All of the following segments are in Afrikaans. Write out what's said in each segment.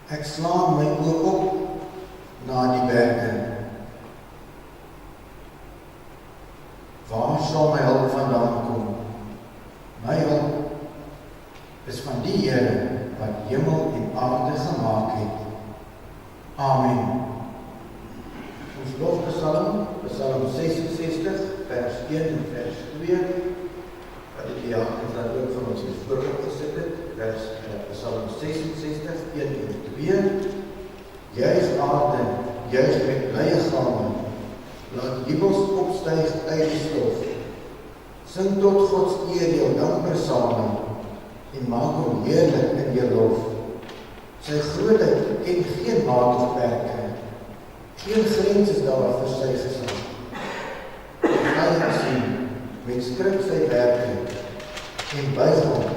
Ek slaan my oë op na die berge. Waar sal my hulp vandaan kom? My hulp is van die Here wat hemel en aarde gemaak het. Amen. Ons lofpsalm, Psalm 66, vers 1 en vers 2, wat die diakens dan ook van ons voorbeeld gesit het, Psalm 66, 1 en 2, Juig aarde, juig met blye game, laat jubels opstyg uit die stof, sing tot Gods eer jou dankpsalme, en maak hom heerlik in jou lof. Sy grootheid ken geen maat of perke, geen grens is daar vir sy gesag. Hy gesien, met skrik sy werke, en buig hom,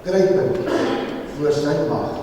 kruipend, voor sy mag.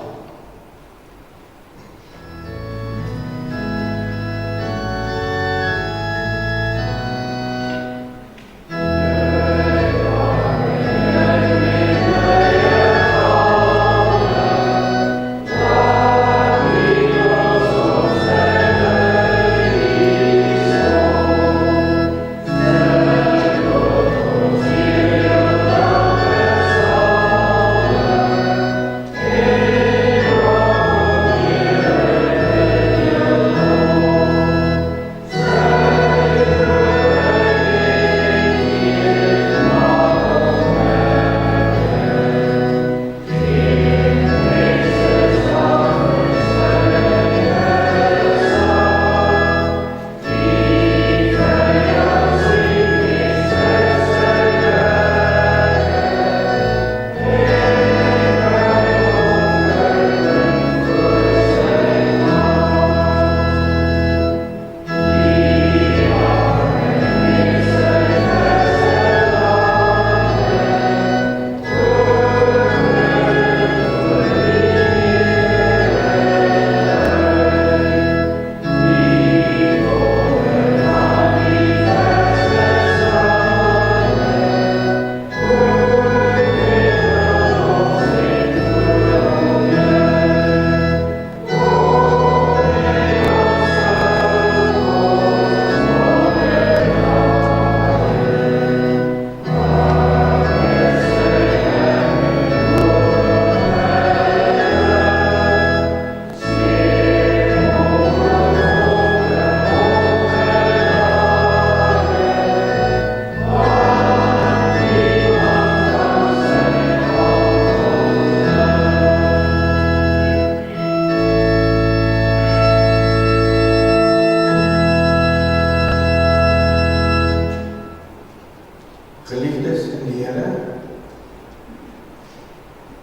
Geliefdes in die Here,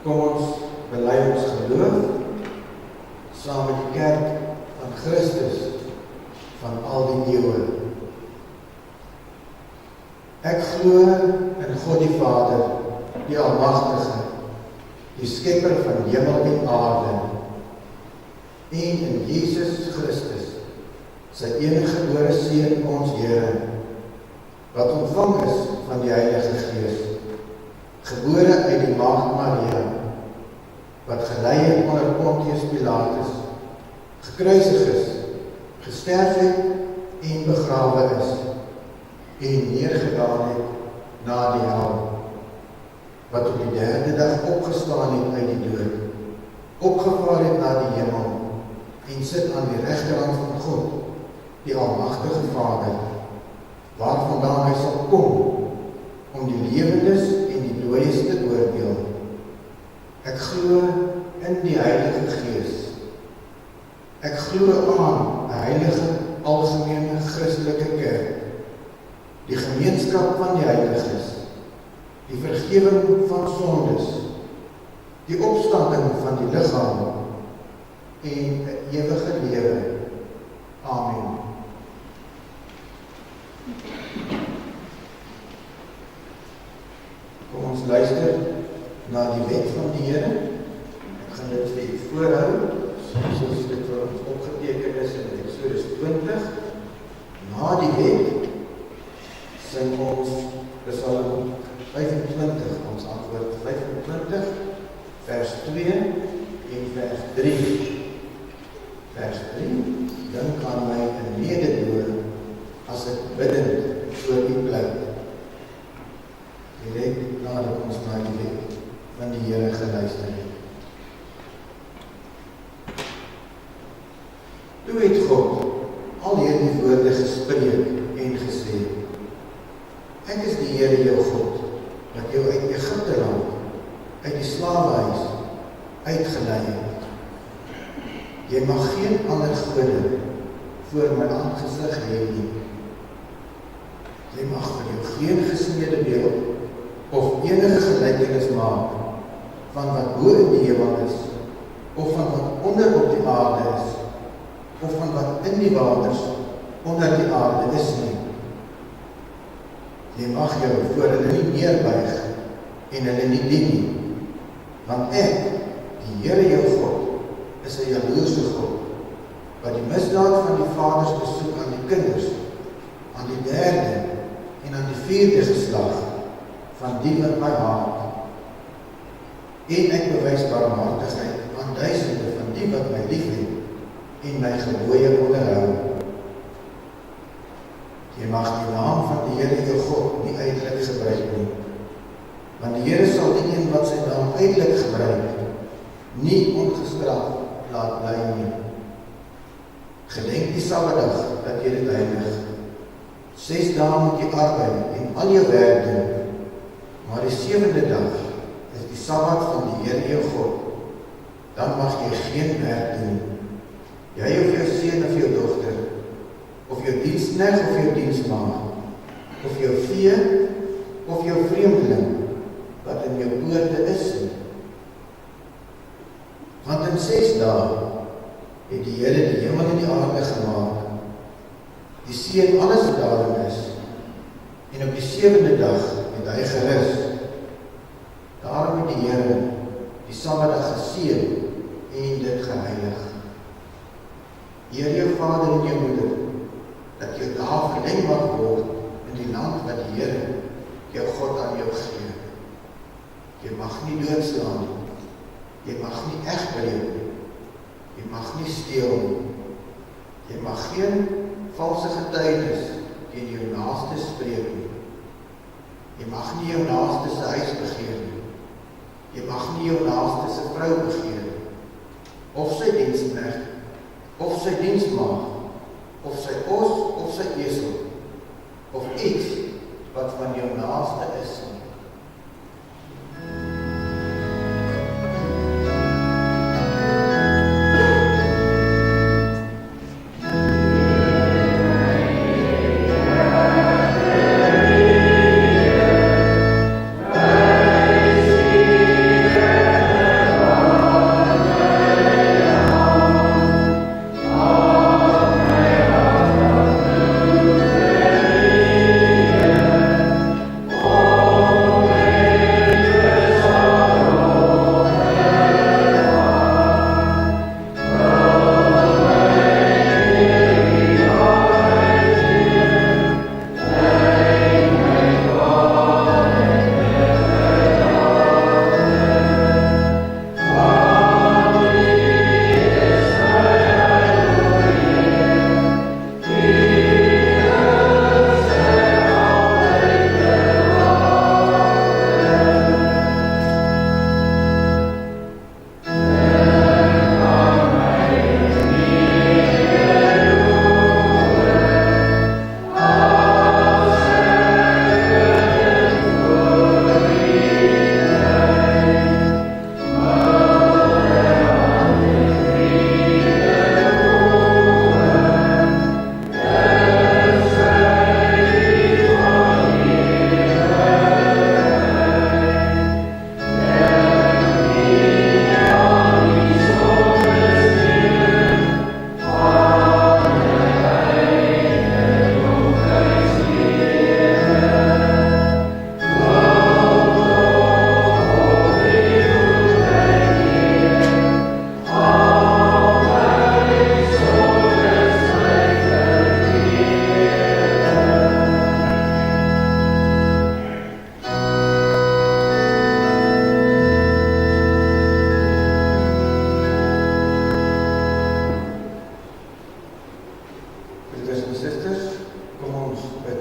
kom ons bely ons geloof saam met die kerk van Christus van al die eeue. Ek glo in God die Vader, die Almagtige, die Skepper van hemel en aarde, en in Jesus Christus, sy eniggebore Seun ons Here, wat ontvang is van die Heilige Gees, gebore uit die Maagd Maria, wat gelei het onder Pontius Pilatus, gekruisig is, gesterf het en begrawe is, en neergedaan het na die hel, wat op die derde dag opgestaan het uit die dood, opgevaar het na die hemel, en sit aan die regterhand van God, die Almagtige Vader, waarvandaan hy sal kom, om die lewendes en die dooies te oordeel. Ek glo in die Heilige Gees. Ek glo aan 'n heilige, algemene Christelike kerk, die gemeenskap van die heiliges, die vergifnis van sondes, die opstanding van die liggaam en 'n ewige lewe. Amen. Kom ons luister na die wet van die Here. Ek gaan dit vir u voorhou, soos dit vir ons opgeteken is in Eksodus 20. Na die wet sing ons Psalm 25, ons antwoord 25, vers 2 en vers 3. Vers 3, dink aan my in mededoe as ek biddend voor U pleit. Direk nadat ons na die wet van die Here geluister het. Toe het God al hierdie woorde gespreek en gesê, ek is die Here jou God, wat jou uit Egipte land, uit die slawehuis uitgelei het. Jy mag geen ander gode voor my aangesig hê nie. Jy mag vir jou geen gesmeede beeld of enige gelykenis maak van wat bo in die hemel is, of van wat onder op die aarde is, of van wat in die waters onder die aarde is nie. Jy mag jou voor hulle nie neerbuig en hulle nie dien nie, want ek, die Here jou God, is 'n jaloerse God, wat die misdaad van die vaders besoek aan die kinders, aan die derde en aan die vierde geslag van die wat my haat. En ek bewys barmhartigheid aan duisende van die wat my liefhet en my gebooie onderhou. Jy mag die naam van die Here jou God nie uitelik gebruik nie, want die Here sal die een wat sy naam uitelik gebruik, nie ongestraf laat bly nie. Gedenk die Sabbatdag dat jy dit heilig. 6 dae moet jy arbei en al jou werk doen, maar die 7de dag is die Sabbat van die Here jou God. Dan mag jy geen werk doen. Jy of jou seun of jou dogter, of jou diensknegt of jou diensmaagd, of jou vee of jou vreemdeling wat in jou poorte is nie. Want in 6 dae het die Here die hemel en die aarde gemaak, die see en alles wat daarin is, en op die 7de dag het hy gerus. Daarom het die Here die Sabbatdag geseën en dit geheilig. Eer jou vader en jou moeder, dat jou dae verleng mag word in die land wat die Here jou God aan jou gee. Jy mag nie doodslaan nie. Jy mag nie egbreek nie. Jy mag nie steel nie. Jy mag geen valse getuienis teen jou naaste spreek nie. Jy mag nie jou naaste se huis begeer nie. Jy mag nie jou naaste se vrou begeer nie, of sy diensknegt, of sy diensmaagd, of sy os, of sy esel, of iets wat van jou naaste is nie. Oh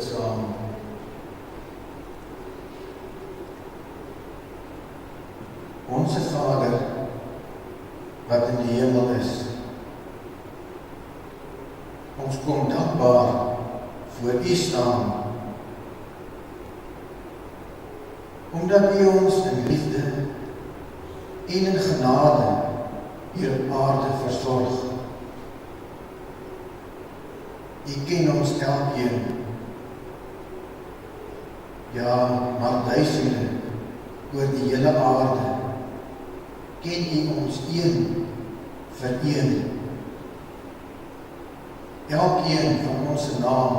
bid saam. Onse Vader, wat in die hemel is, ons kom dankbaar voor U staan, omdat U ons in liefde en in genade hier op aarde versorg. U ken ons elkeen, ja, maar duisende oor die hele aarde, ken U ons een vir een. Elkeen van ons naam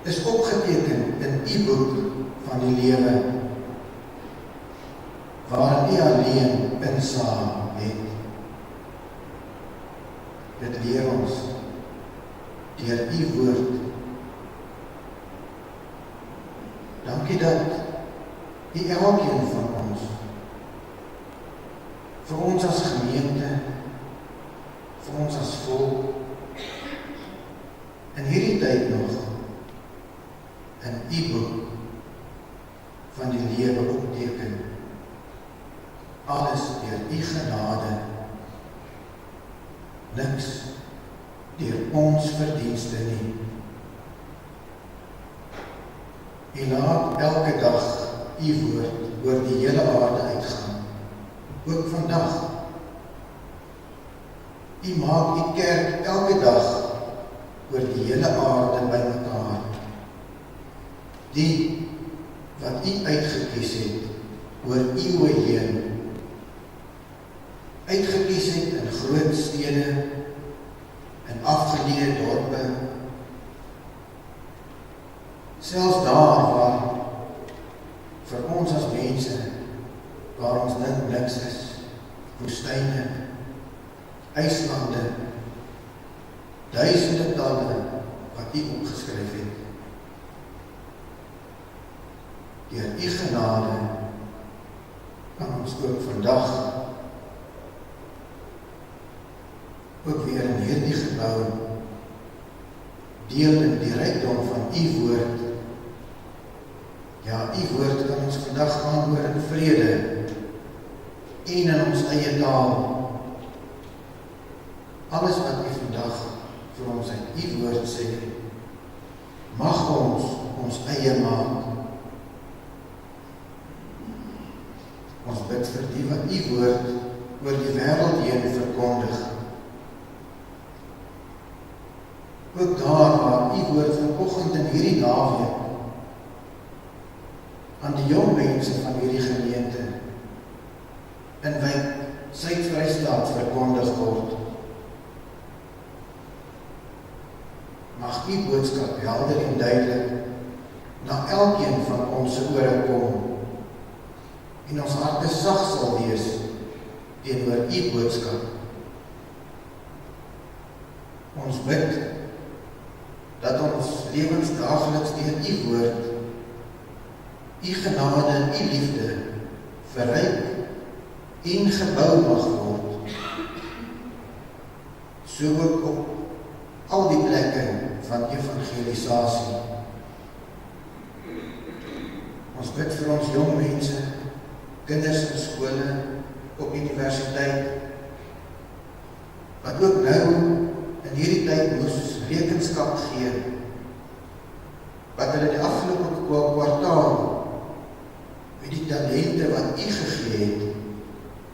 is opgeteken in U boek van die lewe, waarin U alleen insaam het. Dit leer ons deur U woord. Dankie dat U elkeen van ons, vir ons as gemeente, vir ons as volk, in hierdie tyd nog, in U boek van die lewe opteken, alles deur U genade, niks deur ons verdienste nie. U laat elke dag U woord oor die hele aarde uitgaan, ook vandag. U maak U kerk elke dag oor die hele aarde by mekaar. Die wat U uitgekies het oor eeue heen, uitgekies het in groot stede, in afgeleë dorpe, selfs daar waar vir ons as mense, waar ons niks is, woestyne, eislande, duisende tale wat U opgeskryf het. Deur U genade kan ons ook vandag, ook weer in hierdie gebou, deel in die rykdom van U woord. Ja, U woord kan ons vandag aanhoor in vrede en in ons eie taal. Alles wat U vandag vir ons uit U woord sê, mag ons eie maak. Ons bid vir die wat U woord oor die wêreld heen verkondig. Ook daar waar U woord vanoggend in hierdie naweek aan die jong mense van hierdie gemeente in wijk Suid-Vrystaat verkondig word. Mag U boodskap helder en duidelik na elkeen van ons ore kom en ons harte sag sal wees teenoor U boodskap. Ons bid dat ons lewens daagliks deur U woord, U genade en U liefde verryk en gebou mag word, so ook op al die plekke van evangelisasie. Ons bid vir ons jong mense, kinders in skole, op universiteit, wat ook nou in hierdie tyd moes rekenskap gee, wat hulle die afgelope kwartaal met die talente wat U gegee het,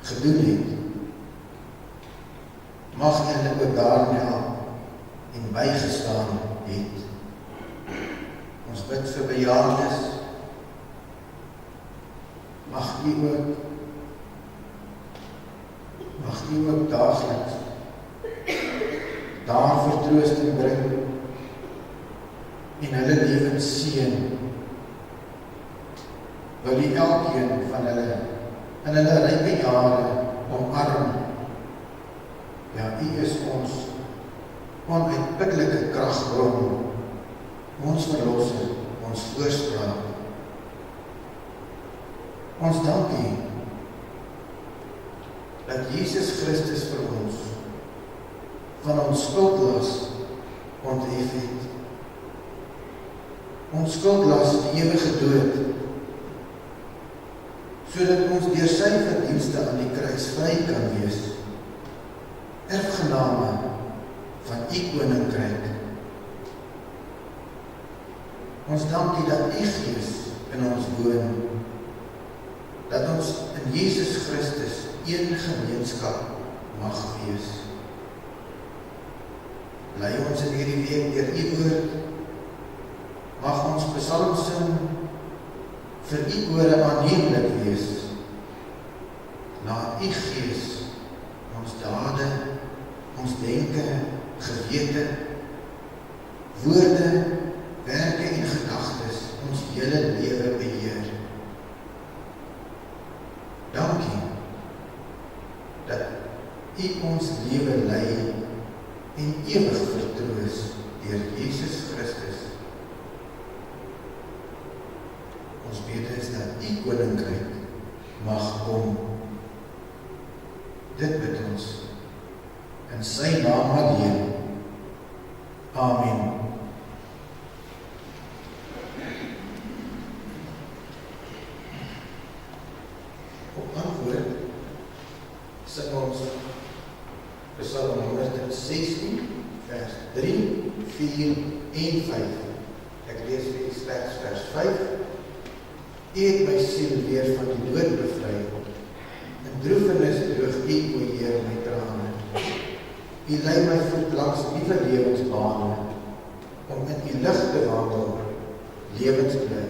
gedoen het. Mag hulle ook daarin help en bygestaan het. Ons bid vir bejaardes, mag U ook daagliks daar vertroosting bring en hulle lewens seën. Wil U elkeen van hulle in hulle ryke jare omarm. Ja, U is ons onuitputlike kragbron, ons verlosser, ons voorspraak. Ons dank U dat Jesus Christus vir ons van ons skuldlas onthef het. ons skuldlas die ewige dood, sodat ons deur sy verdienste aan die kruis vry kan wees, erfgename van u koninkryk. Ons dank u dat u Gees in ons woon, dat ons in Jesus Christus een gemeenskap mag wees. Lei ons in hierdie week deur u woord, mag ons psalm sing vir u ore aanneemlik wees, na u Gees, ons dade, ons denke, gewete, woorde, werke en gedagtes, ons hele lewe beheer. Dankie, dat u ons lewe lei en ewig vertroos deur Jesus Christus. Ons bid is dat u koninkryk mag kom. Dit bid ons in sy naam alleen. Amen. Op antwoord sing ons Psalm 116, vers 3, 4 en 5. Ek lees vir u slegs vers 5. U het my siel weer van die dood bevry. In droefenis droog u, o Heer, my trane. U lei my voet langs nuwe lewensbane, om in u lig te wandel, lewensbly.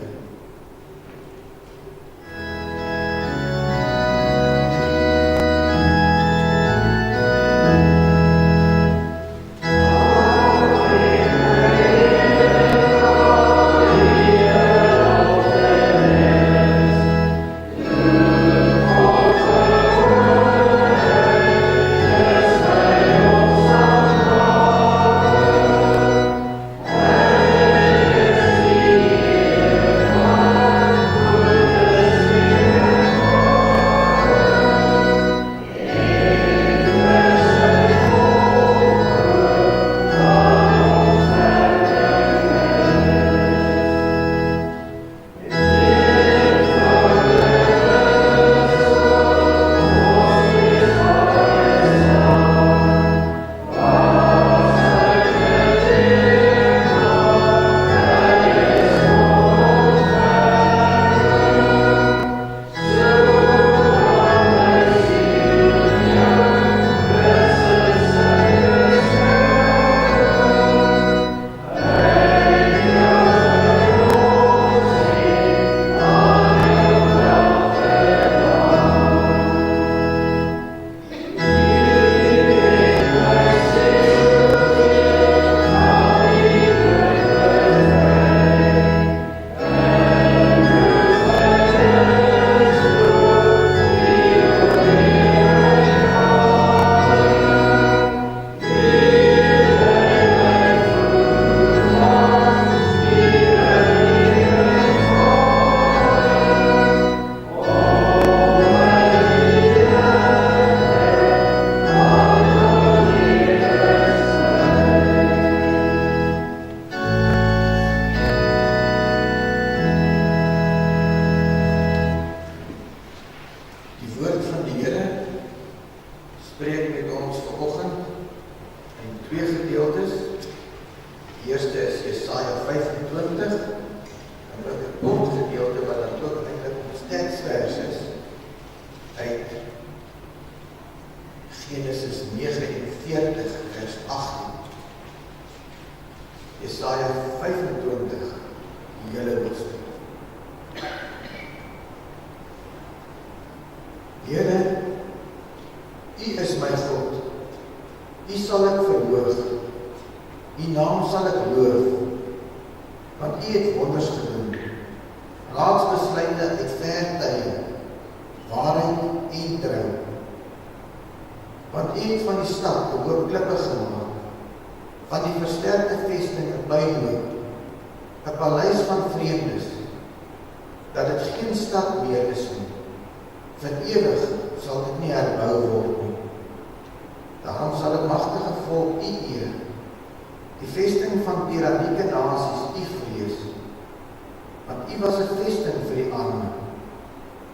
U was 'n vesting vir die arme,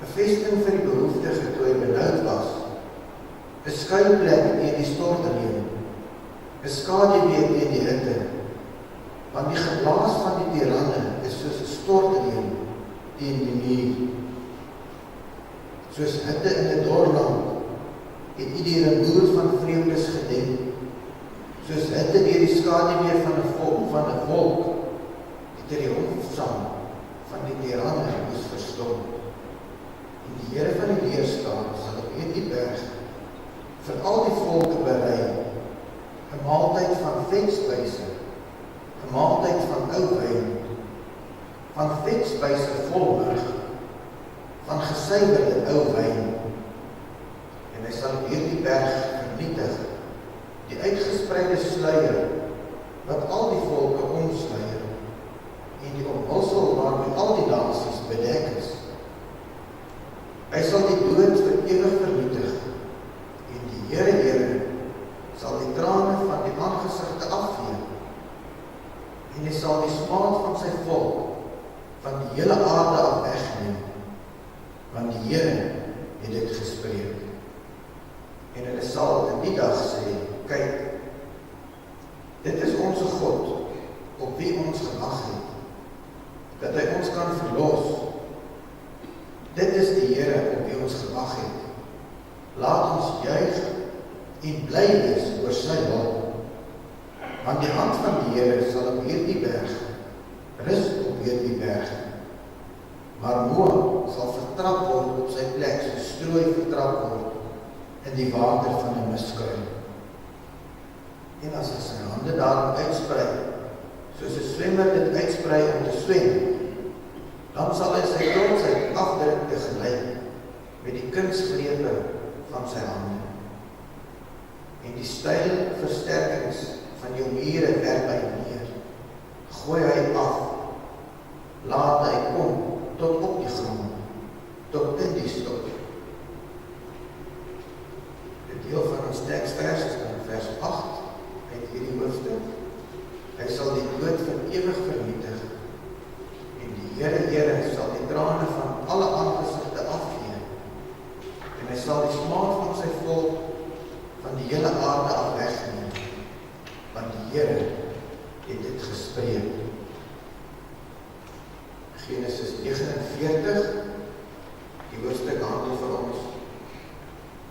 'n vesting vir die behoeftige toe hy benoud was, 'n skuilplek teen die stortreën, 'n skaduwee teen die hitte, want die geblaas van die tiranne is soos 'n stortreën teen die muur. Soos hitte in 'n dorland het U die rumoer van vreemdes gedenk, soos hitte deur die skaduwee van 'n wolk het die hofsang van die tiranne moes verstom. En die Here van die leerskaar sal op hierdie berg vir al die volke berei 'n maaltyd van vetspyse, 'n maaltyd van ou wyn, van vetspyse vol mug, van gesuiwerde ou wyn. En hy sal op hierdie berg vernietig die uitgespreide sluier wat al die volke omsluier en die omhulsel waarmee al die nasies bedek is. Hy sal die dood vir ewig vernietig en die Here sal die trane van die aangesigte afvee en hy sal die smaad van sy volk van die hele aarde af wegneem, want die Here het dit gespreek. En hulle sal in die dag sê, kyk, dit is ons God, op wie ons gewag het, dat hy ons kan verlos. Dit is die Here op wie ons gewag het. Laat ons juig en bly wees oor sy hulp, want die hand van die Here sal op hierdie berg, rus op hierdie berg, maar Moab sal vertrap word op sy plek, so strooi vertrap word in die water van die miskruin. En as hy sy hande daarom uitsprei, soos 'n swemmer dit uitsprei om te swem, dan sal hy sy trotsheid afdruk tegelyk met die kunsgrepe van sy hande. En die styl versterkings van jou mure werp hy neer, gooi hy af, laat hy kom tot op die grond, tot in die stok. Die deel van ons teksvers is in vers 8 uit hierdie hoofstuk. Hy sal die dood vir ewig vernietig en die Here sal die trane van alle aangesigte afvee en hy sal die smaad van sy volk van die hele aarde af wegneem, want die Here het dit gespreek. Genesis 49, die hoofstuk handel vir ons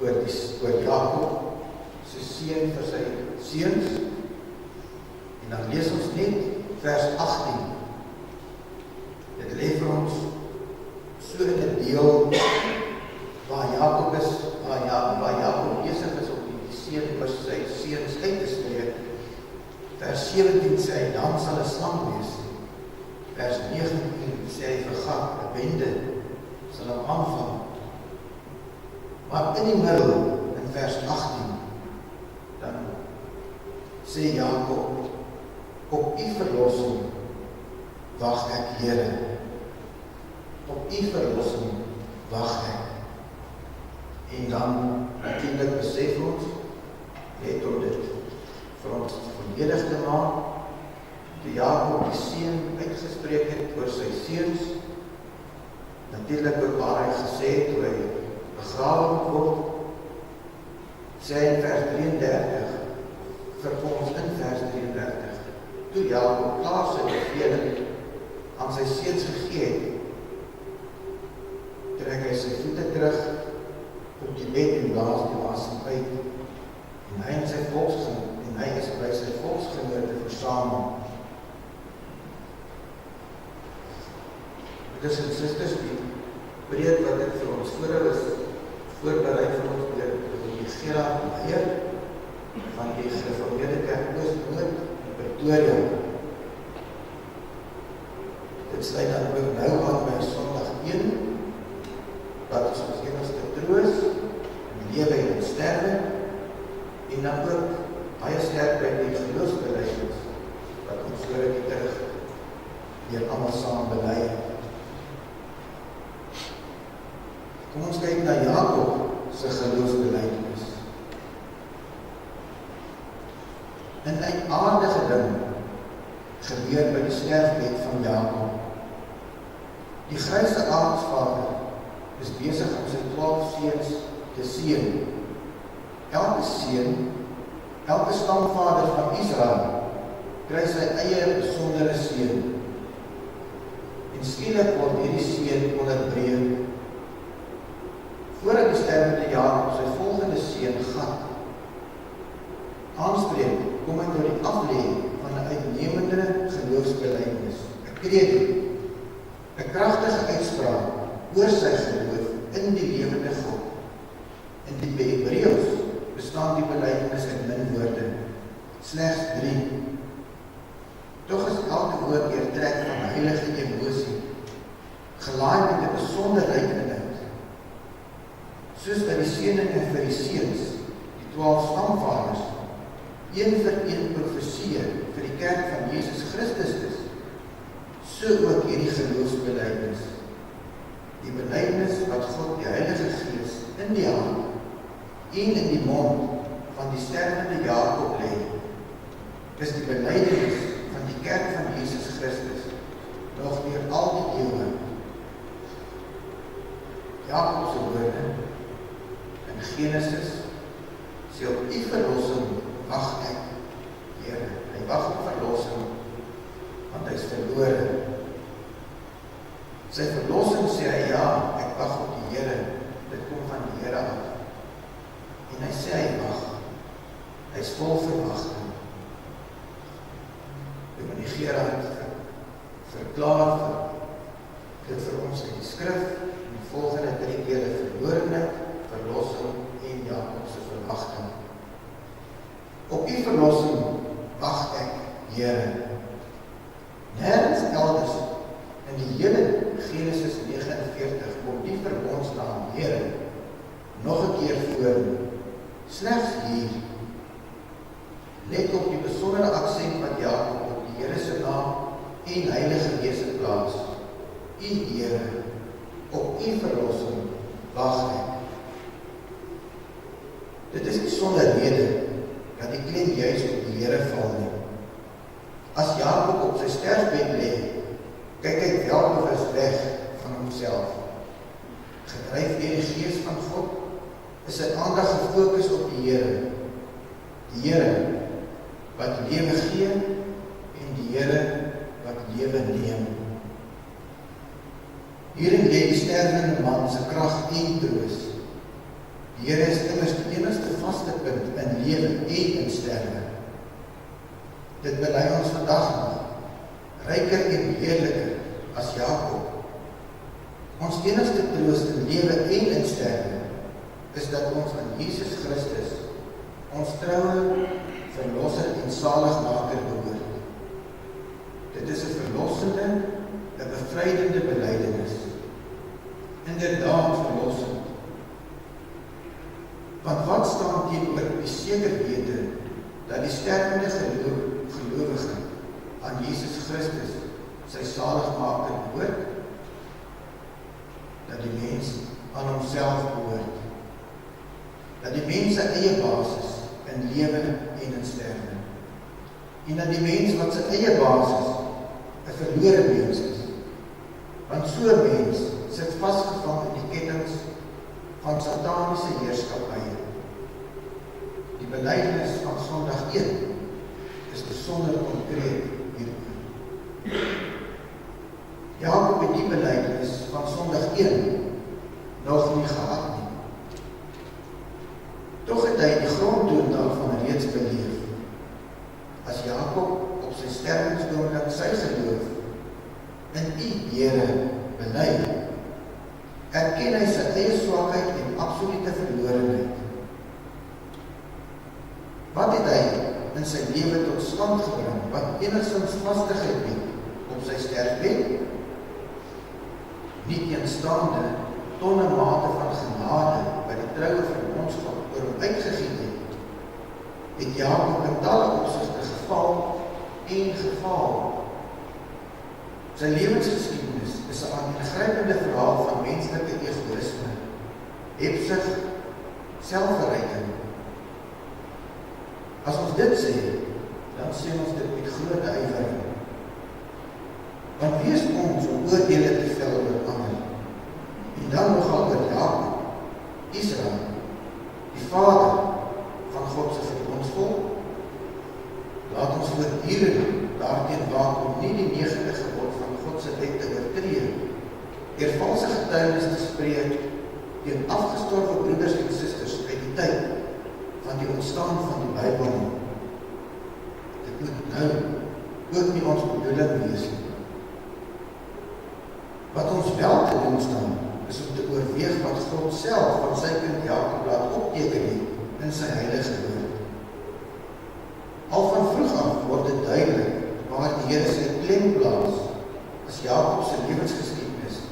oor Jakob, sy seun vir sy seuns, en dan lees ons net vers 18. Dit lê vir ons so in 'n deel waar Jakob besig is om die seën oor sy seuns uit te spreek. Vers 17 sê hy, dan sal 'n slang wees. Vers 19 sê hy vir Gad, 'n bende sal hom aanval. Maar in die middel, in vers 18, dan sê Jakob, op U verlossing wag ek, Here. Op U verlossing wag ek. En dan natuurlik besef ons, net om dit vir ons volledig te maak, toe Jakob die seën uitgespreek het oor sy seuns, natuurlik ook waar hy gesê het, toe hy begrawe moet word, sê hy in vers 33, vir ons in vers 33, toe Jakob klaar sy beveling aan sy seuns gegee het, trek hy sy voete terug op die bed en blaas die asem uit, en hy is by sy volksgenote versamel. Dit is en sisters, die preek wat ek vir ons voorbereid vir ons deur die Gerard Meyer van die Gereformeerde Kerk Oos-Noord in Pretoria. Dit sluit dan ook nou aan by Sondag 1, wat is ons enigste troos in lewe en sterwe, en dan ook baie sterk by die geloofsbelijdenis, wat ons voor ek terug hier allemaal saam bely. Kom ons kyk na Jakob se geloofsbelijdenis. 'n aardige ding gebeur by die sterfbed van Jakob. Die gryse aardsvader is besig om sy 12 seuns te seën. Elke seun, elke stamvader van Israel, kry sy eie besondere seën. En skielik word hierdie seën onderbreek. Voordat die sterwende Jakob sy volgende seën Gad aanspreek, kom hy tot die aflê van 'n uitnemende geloofsbelijdenis, 'n credo, 'n kragtige uitspraak oor sy geloof in die lewende God. In die Hebreëus bestaan die belijdenis uit min woorde, slegs 3. Tog is elke woord deurtrek van heilige emosie, gelaai met 'n besonder rykeligheid. Soos by die seëninge vir die seuns, die 12 stamvaders, een vir een profeseë vir die kerk van Jesus Christus is, so ook hierdie geloofsbelijdenis. Die belijdenis wat God die Heilige Gees in die hand en in die mond van die sterwende Jakob lê, is die belijdenis van die kerk van Jesus Christus nog deur al die eeue. Jakob se woorde in Genesis sê op u verlossing wag ek, Here. Hy wag op verlossing, want hy is verlore. Sy verlossing sê hy, ja, ek wag op die Here, dit kom van die Here af. En hy sê hy wag, hy is vol verwagting. Dominee Gerard verklaar dit vir ons uit die skrif, in die volgende 3 dele: verlorenheid, verlossing en Jakob se verwagting. Op u verlossing wag ek, Here. Nergens elders in die hele Genesis 49 kom die verbondsnaam Here nog 'n keer voor. Slegs hier. Let op die besondere aksent wat Jakob op die Here se naam en Heilige Gees plaas. U Here, op u verlossing wag ek. Dit is nie sonder rede dat die klem juis op die Here val nie. As Jakob op sy sterfbed lê, kyk hy welbewus weg van homself. Gedryf deur die Gees van God, is sy aandag gefokus op die Here. Die Here wat lewe gee en die Here wat lewe neem. Hierin lê die sterwende man se krag en troos. Die Here is immers die enigste vaste punt in lewe en in sterwe. Dit bely ons vandag nog, ryker en beheerliker as Jakob. Ons enigste troos in lewe en in sterwe is dat ons aan Jesus Christus, ons troue verlosser en saligmaker behoort. Dit is 'n verlossende, 'n bevrydende belydenis. Inderdaad verlossend. Want wat staan teenoor die seker wete dat die sterwende gelowige aan Jesus Christus, sy saligmaker, behoort? Dat die mens aan homself behoort. Dat die mens sy eie basis in lewe en in sterwe. En dat die mens wat sy eie basis 'n verlore mens is. Want so 'n mens sit vasgevang in die kettinge van sataniese heerskappye. Die belydenis van Sondag 1 is besonder konkreet hieroor. Jakob het die belydenis van Sondag 1 nog nie gehad nie. Tog het hy die grondtoon daarvan reeds beleef. As Jakob op sy sterwensoomblik sy geloof in U, Here, bely, erken hy sy eie swakheid en absolute verlorenheid. Wat het hy in sy lewe tot stand gebring, wat enigstens vastigheid bied op sy sterfbed? Nie teenstaande tonnenmate van genade by die troue verbondskap oor hom uitgegiet het Jakob in talle opsigte geval en gefaal. Sy lewensgeskiedenis is 'n aangrypende verhaal van menslike egoïsme, hebsug, selfverryking. As ons dit sê, dan sê ons dit met groot ywer. Want wie is ons om oordeele te vel oor deur valse getuienis te spreek teen afgestorwe broeders en susters uit die tyd van die ontstaan van die Bybel nie. Dit moet nou ook nie ons bedoeling wees nie. Wat ons wel te doen staan, is om te oorweeg wat God self van sy kind Jakob laat opteken het in sy heilige woord. Al van vroeg af word dit duidelik waar die Here sy klem plaas as Jakob se lewensgeskiedenis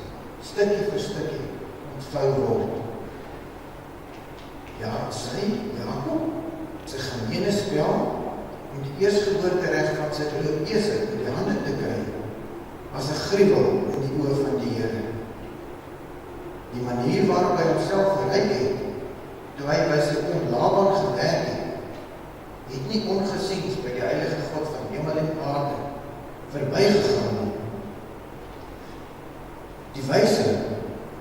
stukkie vir stukkie ontvou word. Ja, sy, Jakob, sy gemeene spel om die eerstgeboortereg van sy broer Esau in die hande te kry, as 'n gruwel in die oë van die Here. Die manier waarop hy homself verryk het, toe hy by sy oom Laban gewerk het nie ongesiens by die heilige God van hemel en aarde verbygegaan nie. Die wyse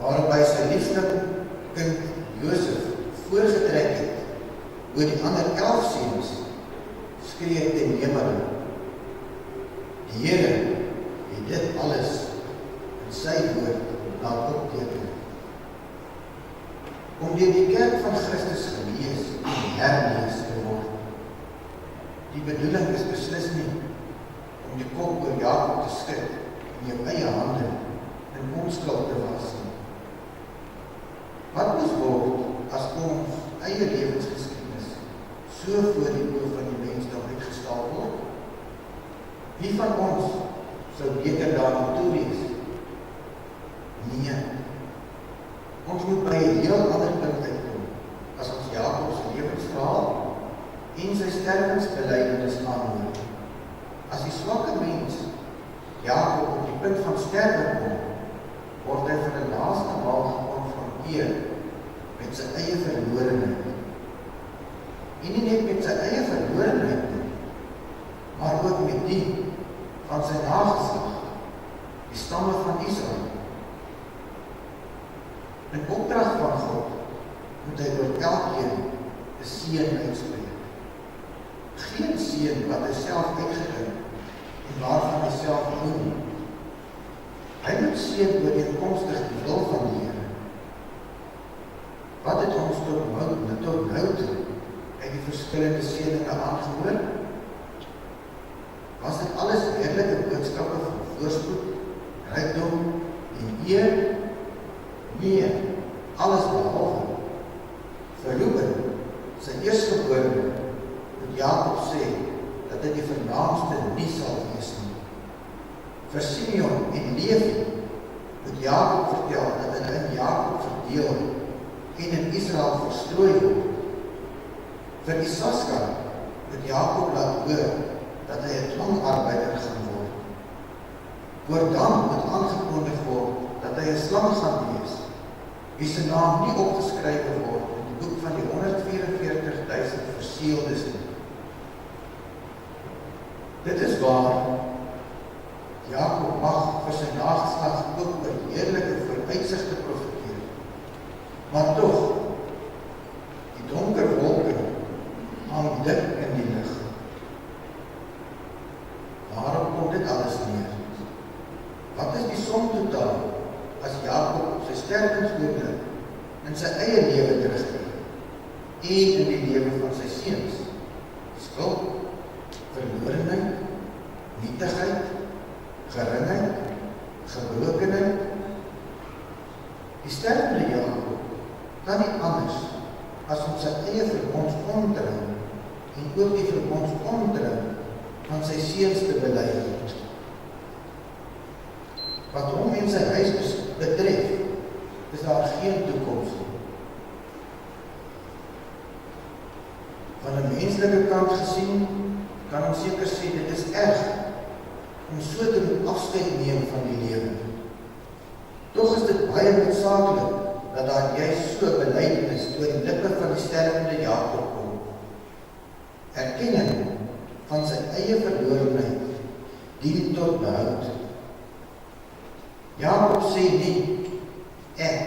waarop hy sy liefling kind Josef voorgetrek het oor die ander 11 seuns, skree ten hemel. Die Here het dit alles in sy woord laat opteken. Om deur die kerk van Christus gelees en herlees te word. Die bedoeling is beslis nie om die kop oor Jakob te skud en jou eie hande in onskuld te was nie. Wat moes word as ons eie lewensgeskiedenis so voor die oë van die mensdom uitgestal word? Wie van ons sou beter daarom toelees? Nee. Ons moet by 'n heel ander punt uitkom as ons Jakob se lewensverhaal en sy sterwensbelydenis aanhoor. As die swakke mens Jakob op die punt van sterwe kom, word hy vir 'n laaste maal gekonfronteer met sy eie verlorenheid. En nie net met sy eie verlorenheid nie, maar ook met die van sy nageslag, die stamme van Israel. In opdrag van God moet hy oor elkeen 'n seën uitspreek. Geen seën wat hy self uitgedink en waarvan hy self hou nie. Hy moet seën ooreenkomstig die wil van die Here. Wat het ons tot nou toe uit die verskillende seëninge aangehoor? Was dit alles heerlike boodskappe van voorspoed, rykdom en eer? Nee, alles behalwe. Vir Reuben, sy eerstgeborene, moet Jakob sê dat hy die vernaamste nie sal wees nie. Vir Simeon en Levi moet Jakob vertel dat hulle in Jakob verdeel en in Israel verstrooi word. Vir Isaskar moet Jakob laat hoor dat hy 'n dwangarbeider gaan word. Voor dan moet aangekondig word dat hy 'n slang gaan wees, wie se naam nie opgeskrywe word in die boek van die 144.000 verseeldes nie. Dit is waar Jakob mag vir sy nageslag ook oor heerlike vooruitsigte profeteer. Maar tog, die donker wolke hang dik in die lug. Waarop kom dit alles neer? Wat is die som totaal as Jakob sy sterwensoomblik in sy eie lewe terugtrek en in die lewe van sy seuns? Skuld, verlorenheid, nietigheid, geringheid, gebrokenheid. Die sterwende Jakob kan nie anders as om sy eie verbondsontrouw en ook die verbondsontrouw van sy seuns te bely. Wat hom en sy huis betref, is daar geen toekoms nie. Van 'n menslike kant gesien, kan ons seker sê dit is erg om so te moet afskeid neem van die lewe. Tog is dit baie noodsaaklik dat daar juist so 'n belydenis deur die lippe van die sterwende Jakob kom. Erkenning van sy eie verlorenheid dien tot behoud. Jakob sê nie, ek,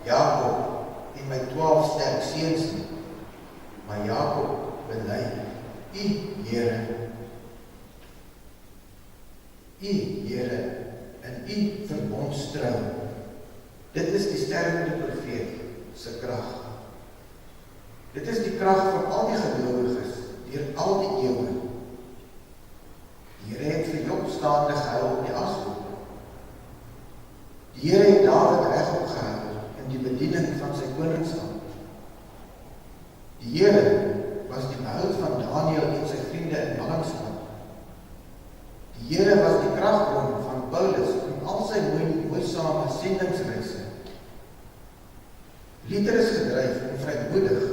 Jakob, en my 12 sterk seuns nie, maar Jakob bely, U, Here, in U verbondstrou Dit is die stervende profeet se krag. Dit is die krag van al die gelowiges deur al die eeue. Die Here het vir Job staande gehou op die ashoop. Die Here het Dawid regop gehou in die bediening van sy koningskap. Die Here was die behoud van Daniël en sy vriende in ballingskap. Die Here was die kragbron van Paulus in al sy moeisame sendingsreise. Luther is gedryf en vrymoedig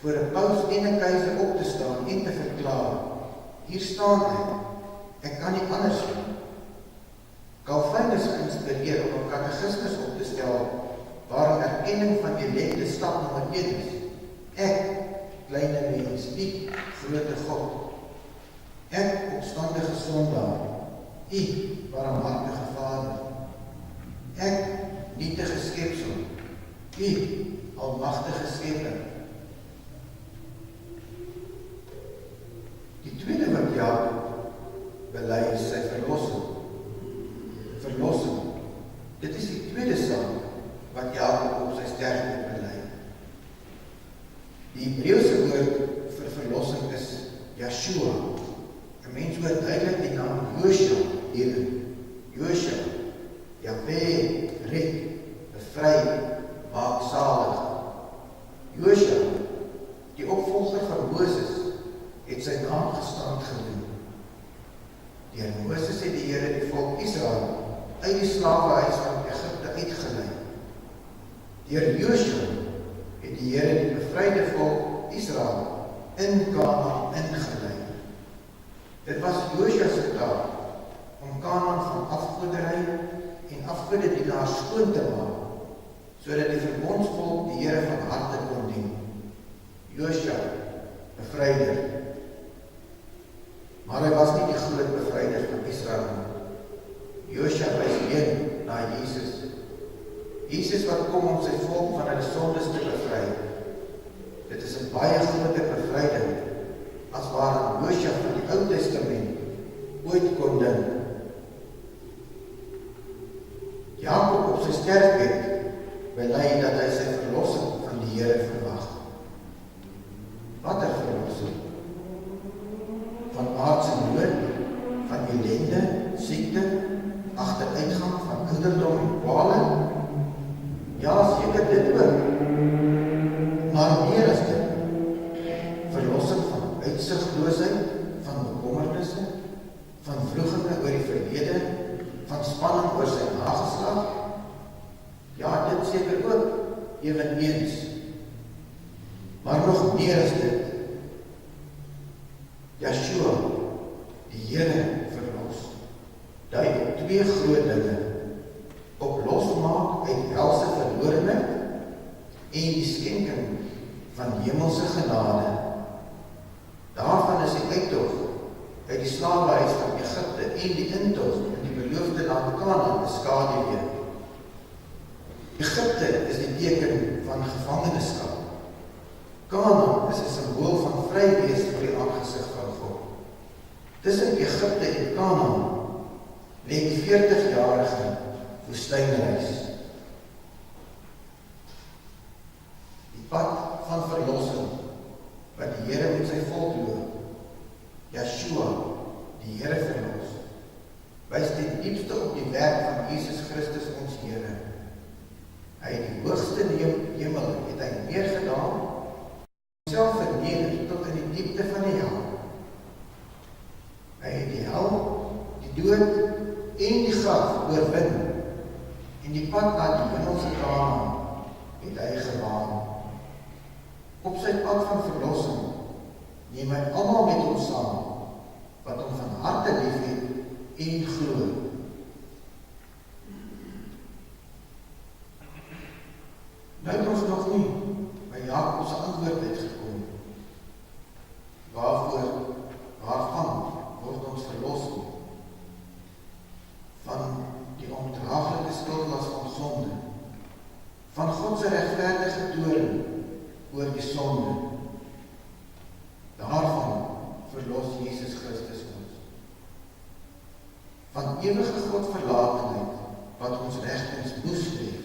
voor 'n paus en 'n keiser op te staan en te verklaar: hier staan ek kan nie anders doen. Calvin is geïnspireer om 'n katekismus op te stel waarin erkenning van ellende stap nommer 1 is. Ek, kleine mens, nie grote God. Ek, opstandige sondaar, U, barmhartige Vader. Ek, nietige skepsel, U, almagtige Skepper. Die tweede wat Jakob bely is sy verlossing. Verlossing. Dit is die tweede saak wat Jakob op sy sterfbed bely. Die Hebreëse woord vir verlossing is Yeshua. 'n Mens hoor duidelik die naam Josua hierin. Josua, Jahwe, red, bevry, maak salig. Josua, die opvolger van Moses, het sy naam gestand gedoen. Deur Moses het die Here die volk Israel uit die slawehuis van Egipte uitgelei. Deur Josua het die Here die bevryde volk Israel in Kanaan ingelei. Dit was Josua se taak om Kanaan van afgoderry en afgodedienaars skoon te maak, sodat die verbondsvolk die Here van harte kon dien. Josua, bevryder. Maar hy was nie die groot bevryder van Israel nie. Josua wys heen na Jesus. Jesus wat kom om sy volk van hulle sondes te bevry. Dit is 'n baie groter bevryding as waaraan Josua van die Ou Testament ooit kon dink. Jakob op sy sterfbed bely dat hy sy verlossing van die Here verwag. Wat 'n verlossing? Van aardse nood, van ellende, siekte, agteruitgang, van ouderdom en kwale? Ja, seker dit ook. Maar meer as dit. Verlossing van uitsigloosheid, van bekommernisse, van wrogginge oor die verlede, van spanning oor sy nageslag. Ja, dit seker ook, eweneens. Maar nog meer as dit. Yeshua, die Here verlos, dui op twee groot dinge: op losmaak uit helse verlorenheid en die skenking van hemelse genade. Daarvan is die uittog uit die slawehuis van Egipte en die intog in die beloofde land Kanaan 'n skaduwee. Egipte is die teken van gevangenskap. Kanaan is 'n simbool van vry wees voor die aangesig van God. Tussen Egipte en Kanaan lê die 40-jarige woestynreis. Die pad van verlossing wat die Here met sy volk loop. Yeshua, die Here verlos, wys ten diepste op die werk van Jesus Christus ons Here. Hy het die hoogste hemel het hy neergedaal, self verneder tot in die diepte van die hel. Hy het die hel, die dood en die graf oorwin en die pad na die hemelse Kanaan het hy gebaan. Op sy pad van verlossing neem hy almal met ons saam wat hom van harte liefhet en glo. Nou het ons nog nie by Jakob se antwoord uitgekom. Waarvan word ons verlos? Van die ondraaglike skuldlas van sonde, van God se regverdige toorn oor die sonde. Daarvan verlos Jesus Christus ons. Van ewige God verlatenheid wat ons regtens moes leef,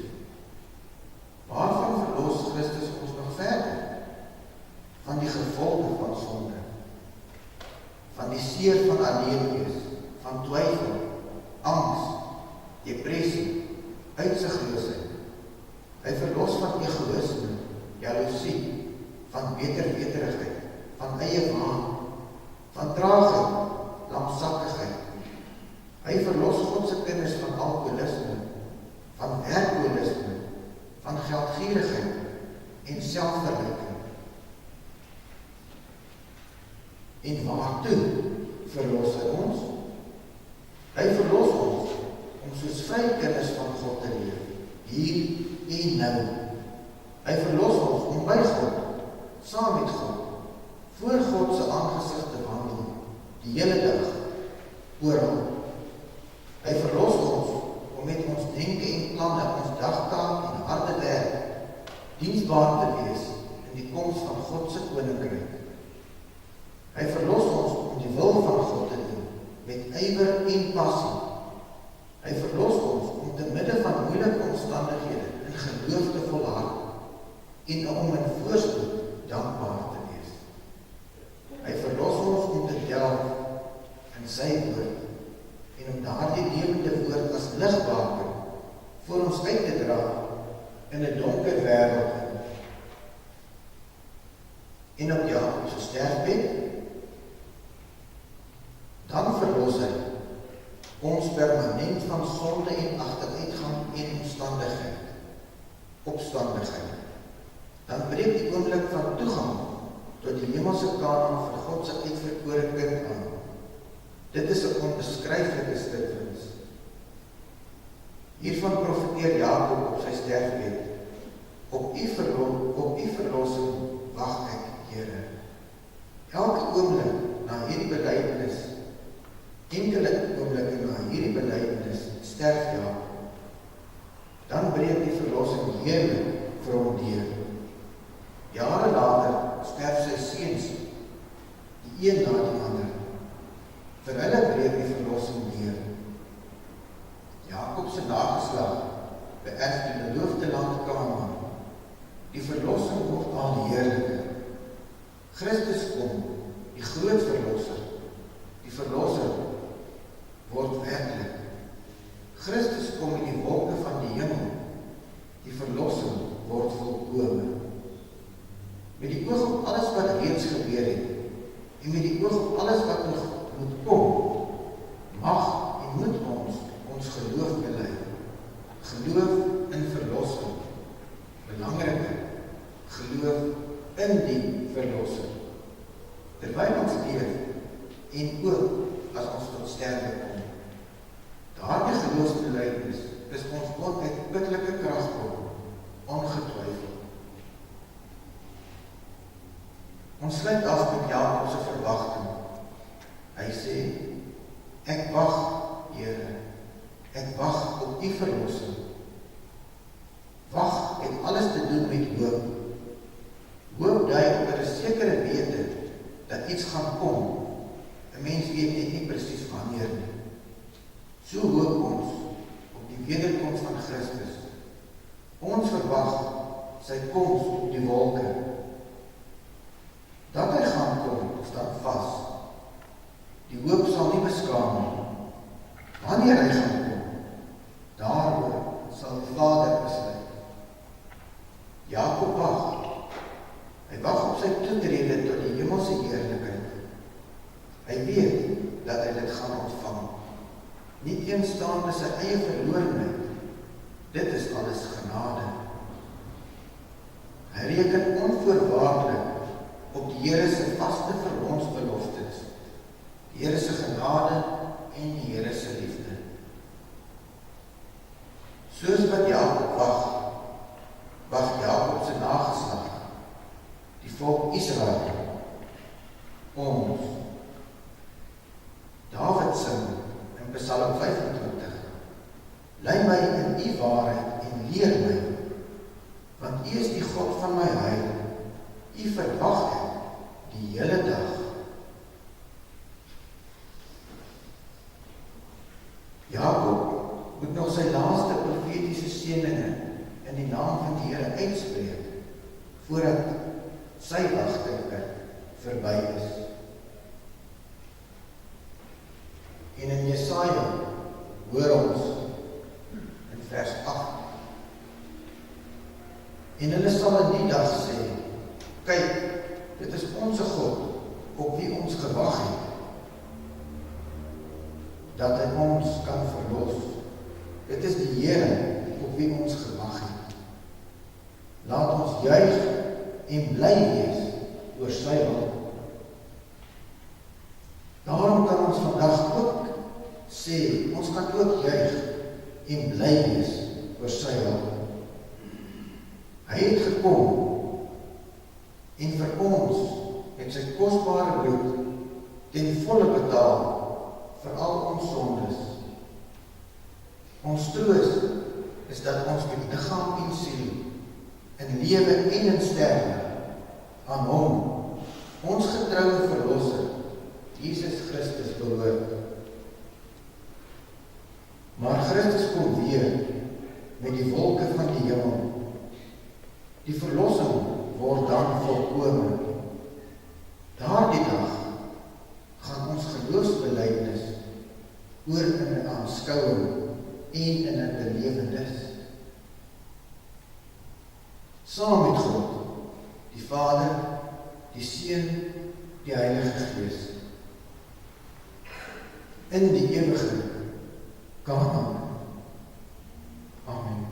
uitsigloosheid. Hy verlos van egoïsme, jaloesie, van beterweterigheid, van eie waan, van traagheid, lamsakkigheid. Hy verlos God se kinders van alkoholisme, van werkolisme, van geldgierigheid en selfverryking. En waartoe verlos hy ons? Hy verlos ons om soos vrye kinders van God te leef, hier en nou. Hy verlos ons om by God, saam met God, voor God se aangesig te wandel, die hele dag, oral. Hy verlos ons om met ons denke en planne, ons dagtaak en harde werk, diensbaar te wees in die koms van God se koninkryk. Hy verlos ons om die wil van God te doen, met ywer en passie. Hy verlos ons om te midde van moeilike omstandighede in geloof te volhard en om in voorspoed dankbaar te wees. Hy verlos ons om te delf in sy woord en om daardie lewende woord as ligbaken voor ons uit te dra in 'n donker wêreld. En op Jakob se sterfbed, dan verlos hy ons permanent van sonde en agteruitgang en opstandigheid. Dan breek die oomblik van toegang tot die hemelse Kanaan vir God se uitverkore kind aan. Dit is 'n onbeskryflike stukvis. Hiervan profeteer Jakob op sy sterfbed. Op u verlossing wag ek, Here. Elke oomblik na hierdie belydenis, enkele oomblikke na hierdie belydenis, sterf Jakob. Dan breek die verlossing heerlik vir hom deur. Jare later sterf sy seuns, die een na die ander. Vir hulle breek die verlossing deur. Jakob se nageslag beerf die beloofde land Kanaan. Die verlossing word al heerliker. Christus kom, die groot verlosser. Die verlosser word werklik. Christus kom in die wolke van die hemel. Die verlossing word volkome. Met die oog op alles wat reeds gebeur het, en met die oog op alles wat nog moet kom, mag en moet ons geloof bely. Geloof in verlossing. Belangriker, geloof in die verlosser. Terwyl ons leef, en ook as ons tot sterwe kom. Daardie geloofsbelijdenis is ons onuitputlike kragbron, ongetwyfeld. Ons sluit af met Jakob se verwagting. Hy sê, ek wag, Here, ek wag op u verlossing. Wag het alles te doen met hoop. Hoop dui op 'n sekere wete dat iets gaan kom. 'n Mens weet net nie presies wanneer nie. So hoop ons op die wederkoms van Christus. Ons verwag sy koms op die wolke. Dat hy gaan kom, staan vas. Die hoop sal nie beskaam nie. Wanneer hy gaan kom, daaroor sal die Vader besluit. Jakob wag. Hy wag op sy toetrede tot die hemelse heerlikheid. Hy weet dat hy dit gaan ontvang. Nie teenstaande sy eie verlorenheid. Dit is alles genade. Hy reken onvoorwaardelik op die Here se vaste verbondsbeloftes, die Here se genade en die Here se liefde. Soos wat Jakob wag Jakob se nageslag, die volk Israel, ons. Dawid sing in Psalm 25, lei my in u waarheid en leer my, want u is die God van my heil, u verwag ek die hele dag. Jakob moet nog sy laaste profetiese seëninge in die naam van die Here uitspreek, voordat sy wagtydperk verby is. En in Jesaja hoor ons in vers 8 En hulle sal in die dag sê, kyk, dit is ons God, op wie ons gewag het, dat hy ons kan verlos. Dit is die Here, op wie ons gewag het. Laat ons juig en bly wees oor sy hulp. Daarom kan ons vandag ook sê, ons kan ook juig en bly wees oor sy hulp. Hy het gekom en vir ons het sy kosbare bloed ten volle betaal vir al ons sondes. Ons troos is dat ons met liggaam en siel in lewe en in sterwe aan hom, ons getroue verlosser, Jesus Christus behoort. Maar Christus kom weer met die wolke van die hemel. Die verlossing word dan volkome. Daardie dag gaan ons geloofsbelijdenis oor in 'n aanskouing en in 'n belewenis. Saam met God, die Vader, die Seun, die Heilige Gees. In die ewige Kanaan. Amen.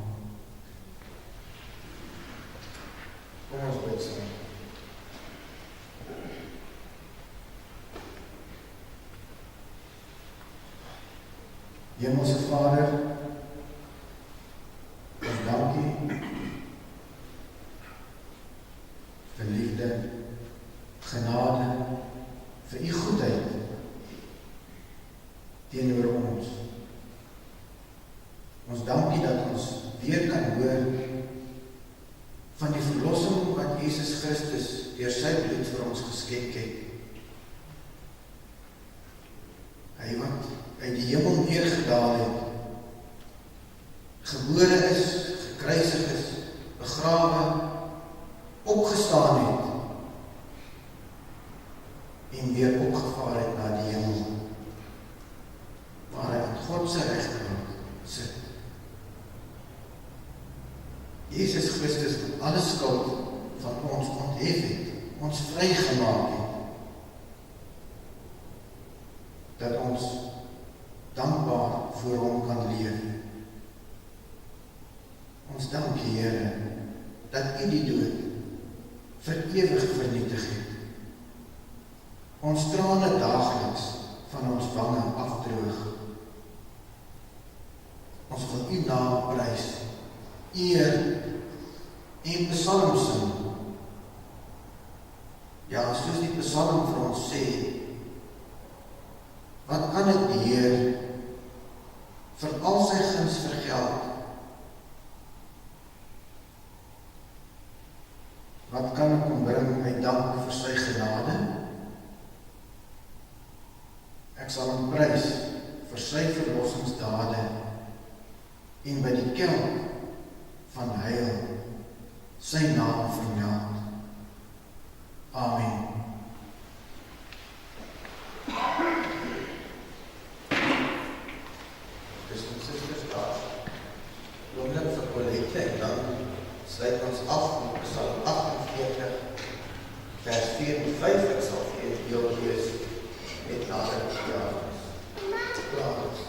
Kom ons bid saam. Hemelse Vader, ons dank U vir liefde, genade, vir U goedheid teenoor ons. Ons dank U dat ons weer kan hoor van die verlossing wat Jesus Christus deur sy bloed vir ons geskenk het. Hy wat uit die hemel neergedaal het, gebore is, gekruisig is, begrawe, opgestaan het en weer opgevaar het na die hemel, waar hy aan God se regterkant sit. Jesus Christus met alle skuld van ons onthef het, ons vrygemaak het, dat ons dankbaar voor hom kan leef. Ons dank U, Here, dat U die dood vir ewig vernietig het. Ons trane daagliks van ons wange afdroog. Ons wil U naam prys, eer en psalm sing. Ja, soos die psalm vir ons sê, wat kan ek die Heer vir al sy guns vergeld? Wat kan ek hom bring uit dank vir sy genade? Ek sal hom prys vir sy verlossingsdade en by die kelk van heil sy naam vermeld. Amen. Sluit ons af met Psalm 48, vers 4 en 5, ek sal vir deel lees met nader begrafenis. Begrafenis.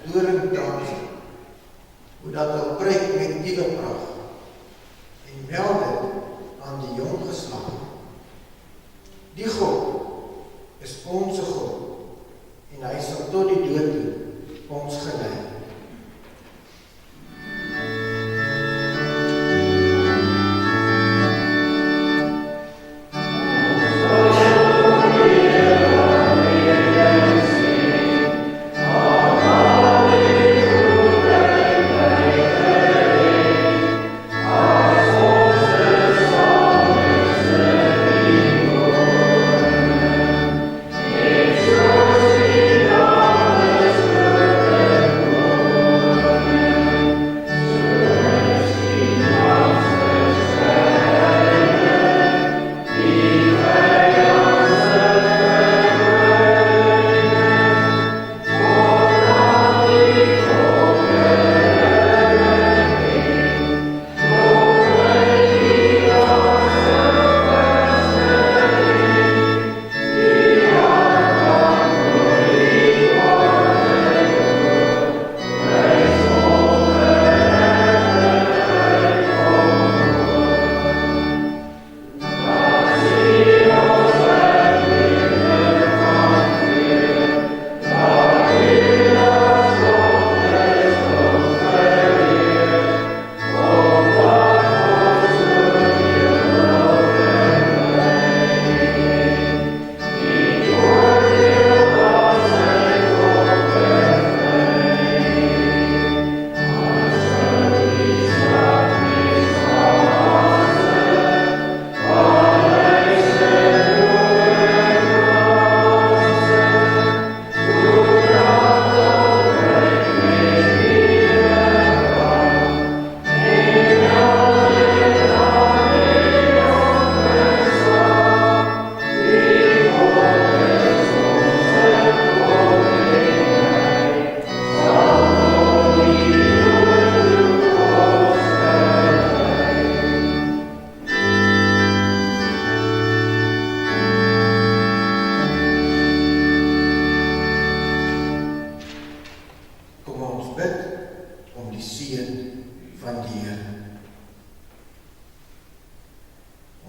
doringkrans, hoe dat hulle pryk met nuwe pragt, en meld dit aan die jong geslag. Die God is ons God, en hy sal tot die dood toe ons gelei.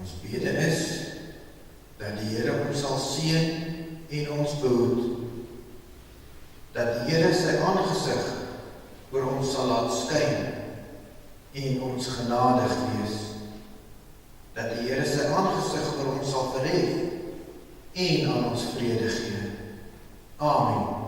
Ons bede is dat die Here ons sal seën en ons behoed, dat die Here sy aangesig oor ons sal laat skyn en ons genadig wees, dat die Here sy aangesig oor ons sal verhef en aan ons vrede gee. Amen.